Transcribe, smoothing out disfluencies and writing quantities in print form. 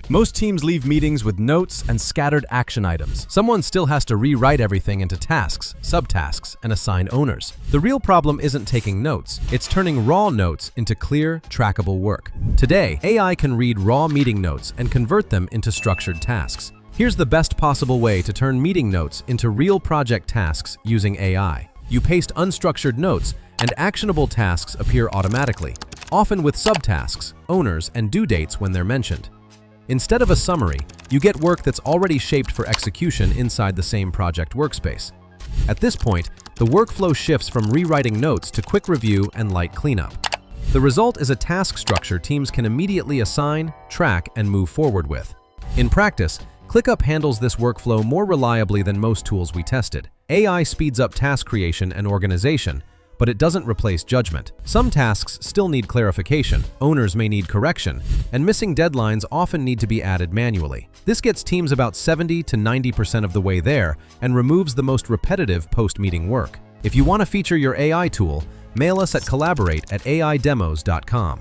Most teams leave meetings with notes and scattered action items. Someone still has to rewrite everything into tasks, subtasks, and assign owners. The real problem isn't taking notes, it's turning raw notes into clear, trackable work. Today, AI can read raw meeting notes and convert them into structured tasks. Here's the best possible way to turn meeting notes into real project tasks using AI. You paste unstructured notes, and actionable tasks appear automatically, often with subtasks, owners, and due dates when they're mentioned. Instead of a summary, you get work that's already shaped for execution inside the same project workspace. At this point, the workflow shifts from rewriting notes to quick review and light cleanup. The result is a task structure teams can immediately assign, track, and move forward with. In practice, ClickUp handles this workflow more reliably than most tools we tested. AI speeds up task creation and organization, but it doesn't replace judgment. Some tasks still need clarification, owners may need correction, and missing deadlines often need to be added manually. This gets teams about 70 to 90% of the way there and removes the most repetitive post-meeting work. If you want to feature your AI tool, mail us at collaborate@aidemos.com.